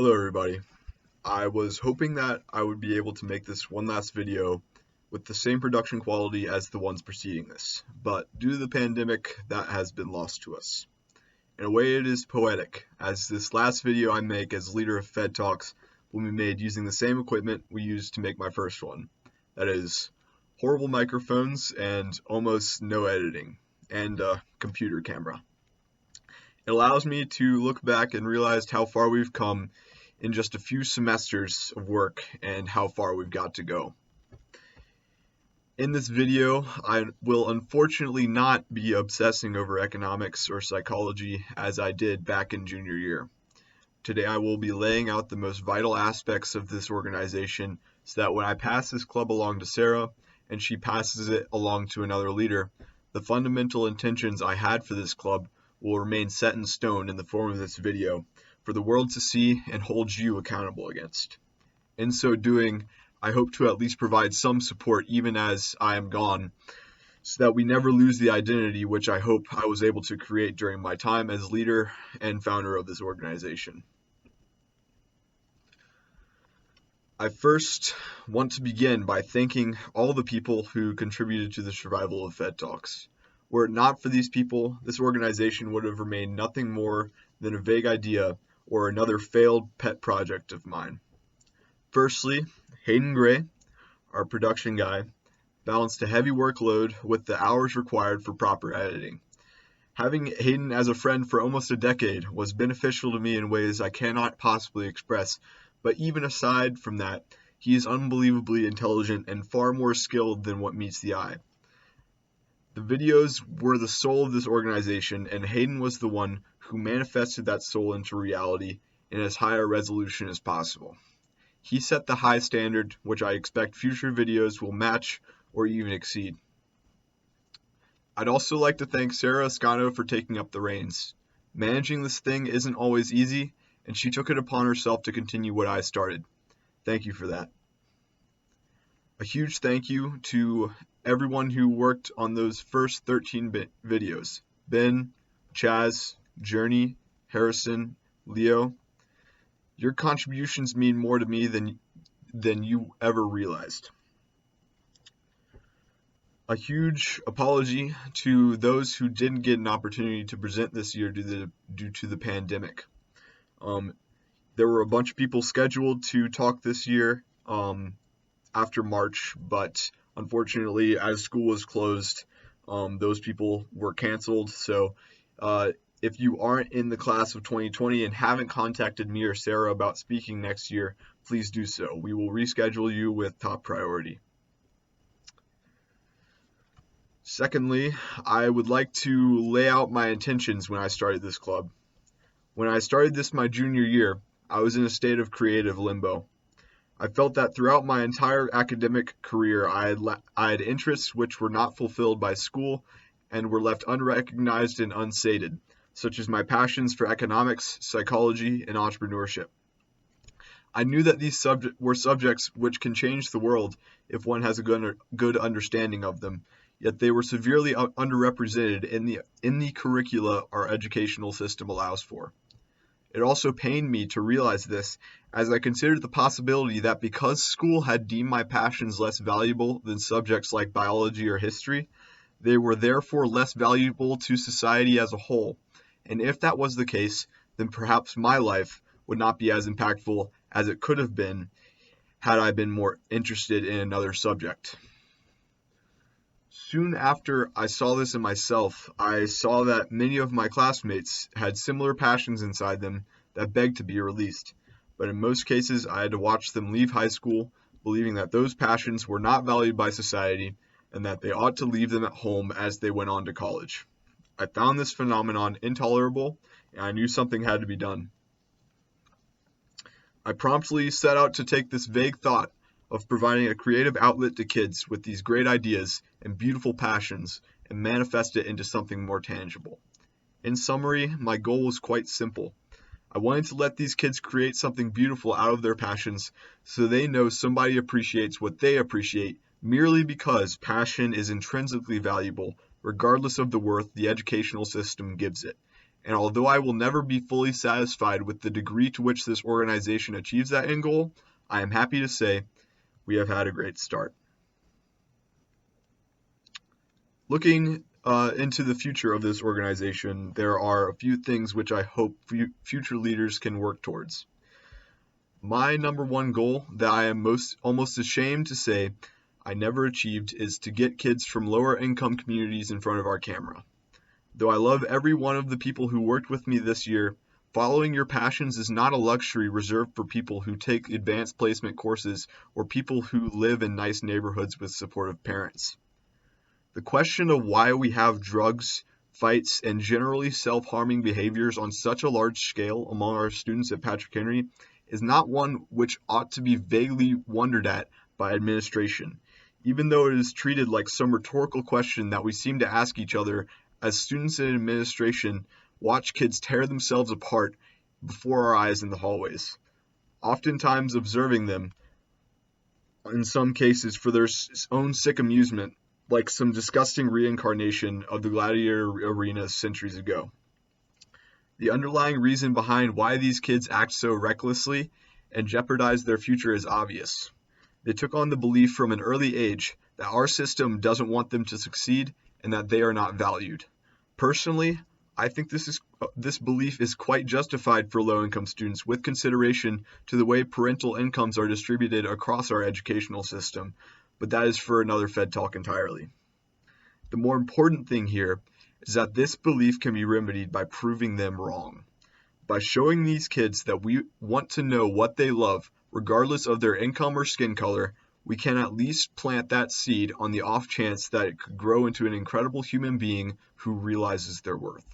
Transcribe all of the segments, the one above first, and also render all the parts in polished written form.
Hello everybody. I was hoping that I would be able to make this one last video with the same production quality as the ones preceding this, but due to the pandemic, that has been lost to us. In a way, it is poetic, as this last video I make as leader of Fed Talks will be made using the same equipment we used to make my first one. That is, horrible microphones and almost no editing, and a computer camera. It allows me to look back and realize how far we've come in just a few semesters of work and how far we've got to go. In this video, I will unfortunately not be obsessing over economics or psychology as I did back in junior year. Today I will be laying out the most vital aspects of this organization so that when I pass this club along to Sarah and she passes it along to another leader, the fundamental intentions I had for this club will remain set in stone in the form of this video for the world to see and hold you accountable against. In so doing, I hope to at least provide some support even as I am gone, so that we never lose the identity which I hope I was able to create during my time as leader and founder of this organization. I first want to begin by thanking all the people who contributed to the survival of Fed Talks. Were it not for these people, this organization would have remained nothing more than a vague idea or another failed pet project of mine. Firstly, Hayden Gray, our production guy, balanced a heavy workload with the hours required for proper editing. Having Hayden as a friend for almost a decade was beneficial to me in ways I cannot possibly express, but even aside from that, he is unbelievably intelligent and far more skilled than what meets the eye. The videos were the soul of this organization, and Hayden was the one who manifested that soul into reality in as high a resolution as possible. He set the high standard, which I expect future videos will match or even exceed. I'd also like to thank Sarah Escano for taking up the reins. Managing this thing isn't always easy, and she took it upon herself to continue what I started. Thank you for that. A huge thank you to everyone who worked on those first 13 videos. Ben, Chaz, Journey, Harrison, Leo. Your contributions mean more to me than you ever realized. A huge apology to those who didn't get an opportunity to present this year due to the pandemic. There were a bunch of people scheduled to talk this year after March, but unfortunately, as school was closed, those people were canceled. So if you aren't in the class of 2020 and haven't contacted me or Sarah about speaking next year, please do so. We will reschedule you with top priority. Secondly, I would like to lay out my intentions when I started this club. When I started this my junior year, I was in a state of creative limbo. I felt that throughout my entire academic career, I had interests which were not fulfilled by school and were left unrecognized and unsated, such as my passions for economics, psychology, and entrepreneurship. I knew that these were subjects which can change the world if one has a good understanding of them, yet they were severely underrepresented in the curricula our educational system allows for. It also pained me to realize this, as I considered the possibility that because school had deemed my passions less valuable than subjects like biology or history, they were therefore less valuable to society as a whole. And if that was the case, then perhaps my life would not be as impactful as it could have been had I been more interested in another subject. Soon after I saw this in myself, I saw that many of my classmates had similar passions inside them that begged to be released, but in most cases I had to watch them leave high school believing that those passions were not valued by society and that they ought to leave them at home as they went on to college. I found this phenomenon intolerable, and I knew something had to be done. I promptly set out to take this vague thought of providing a creative outlet to kids with these great ideas and beautiful passions and manifest it into something more tangible. In summary, my goal was quite simple. I wanted to let these kids create something beautiful out of their passions so they know somebody appreciates what they appreciate merely because passion is intrinsically valuable regardless of the worth the educational system gives it, And although I will never be fully satisfied with the degree to which this organization achieves that end goal, I am happy to say we have had a great start. Looking into the future of this organization, there are a few things which I hope future leaders can work towards. My number one goal that I am almost ashamed to say I never achieved is to get kids from lower income communities in front of our camera. Though I love every one of the people who worked with me this year, following your passions is not a luxury reserved for people who take advanced placement courses or people who live in nice neighborhoods with supportive parents. The question of why we have drugs, fights, and generally self-harming behaviors on such a large scale among our students at Patrick Henry is not one which ought to be vaguely wondered at by administration, even though it is treated like some rhetorical question that we seem to ask each other as students in administration watch kids tear themselves apart before our eyes in the hallways, oftentimes observing them, in some cases for their own sick amusement, like some disgusting reincarnation of the gladiator arena centuries ago. The underlying reason behind why these kids act so recklessly and jeopardize their future is obvious. They took on the belief from an early age that our system doesn't want them to succeed and that they are not valued. Personally, I think this belief is quite justified for low-income students with consideration to the way parental incomes are distributed across our educational system, but that is for another Fed Talk entirely. The more important thing here is that this belief can be remedied by proving them wrong. By showing these kids that we want to know what they love, regardless of their income or skin color, we can at least plant that seed on the off chance that it could grow into an incredible human being who realizes their worth.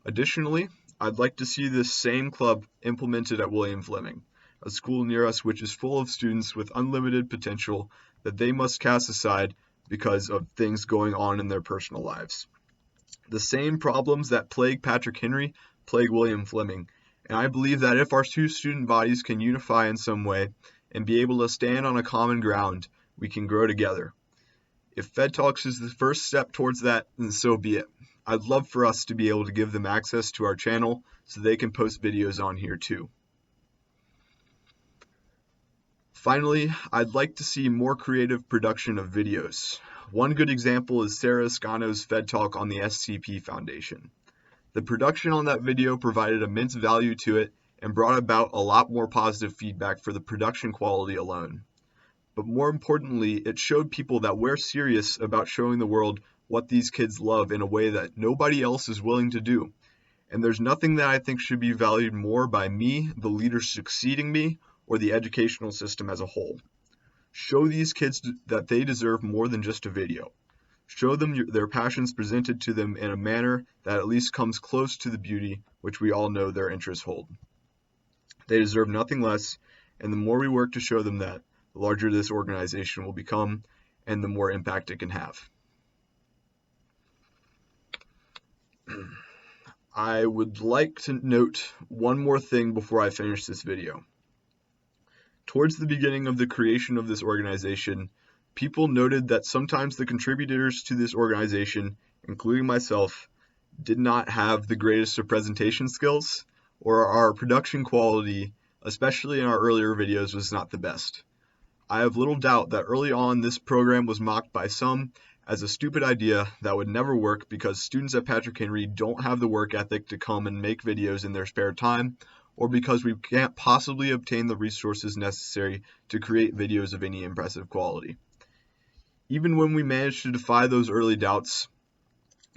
Additionally, I'd like to see this same club implemented at William Fleming, a school near us which is full of students with unlimited potential that they must cast aside because of things going on in their personal lives. The same problems that plague Patrick Henry plague William Fleming, and I believe that if our two student bodies can unify in some way and be able to stand on a common ground, we can grow together. If Fed Talks is the first step towards that, then so be it. I'd love for us to be able to give them access to our channel so they can post videos on here too. Finally, I'd like to see more creative production of videos. One good example is Sarah Escano's Fed Talk on the SCP Foundation. The production on that video provided immense value to it and brought about a lot more positive feedback for the production quality alone. But more importantly, it showed people that we're serious about showing the world what these kids love in a way that nobody else is willing to do. And there's nothing that I think should be valued more by me, the leader succeeding me, or the educational system as a whole. Show these kids that they deserve more than just a video. Show them their passions presented to them in a manner that at least comes close to the beauty which we all know their interests hold. They deserve nothing less, and the more we work to show them that, the larger this organization will become and the more impact it can have. I would like to note one more thing before I finish this video. Towards the beginning of the creation of this organization, people noted that sometimes the contributors to this organization, including myself, did not have the greatest of presentation skills, or our production quality, especially in our earlier videos, was not the best. I have little doubt that early on this program was mocked by some as a stupid idea that would never work because students at Patrick Henry don't have the work ethic to come and make videos in their spare time, or because we can't possibly obtain the resources necessary to create videos of any impressive quality. Even when we managed to defy those early doubts,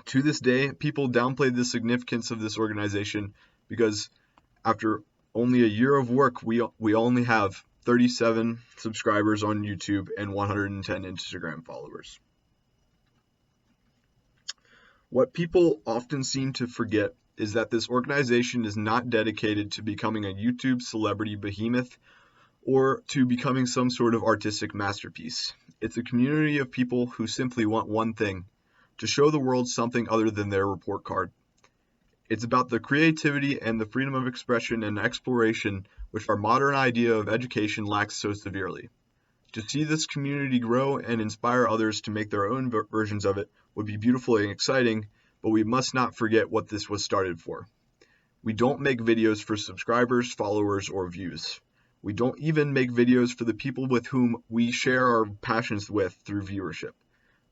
to this day, people downplayed the significance of this organization because after only a year of work, we only have 37 subscribers on YouTube and 110 Instagram followers. What people often seem to forget is that this organization is not dedicated to becoming a YouTube celebrity behemoth or to becoming some sort of artistic masterpiece. It's a community of people who simply want one thing: to show the world something other than their report card. It's about the creativity and the freedom of expression and exploration which our modern idea of education lacks so severely. To see this community grow and inspire others to make their own versions of it would be beautiful and exciting, but we must not forget what this was started for. We don't make videos for subscribers, followers, or views. We don't even make videos for the people with whom we share our passions with through viewership.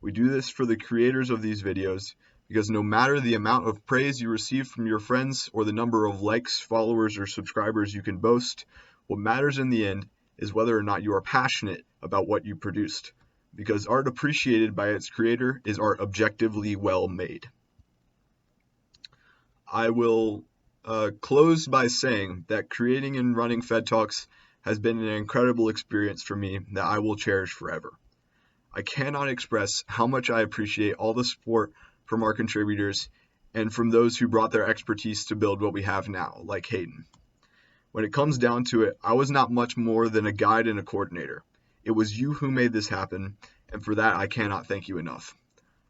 We do this for the creators of these videos because no matter the amount of praise you receive from your friends or the number of likes, followers, or subscribers you can boast, what matters in the end is whether or not you are passionate about what you produced. Because art appreciated by its creator is art objectively well made. I will close by saying that creating and running Fed Talks has been an incredible experience for me that I will cherish forever. I cannot express how much I appreciate all the support from our contributors and from those who brought their expertise to build what we have now, like Hayden. When it comes down to it, I was not much more than a guide and a coordinator. It was you who made this happen, and for that I cannot thank you enough.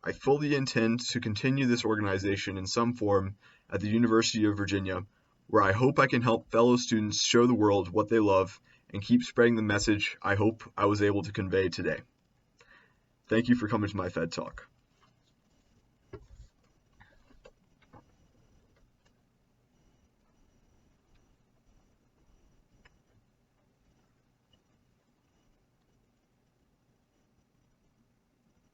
I fully intend to continue this organization in some form at the University of Virginia, where I hope I can help fellow students show the world what they love and keep spreading the message I hope I was able to convey today. Thank you for coming to my Fed Talk.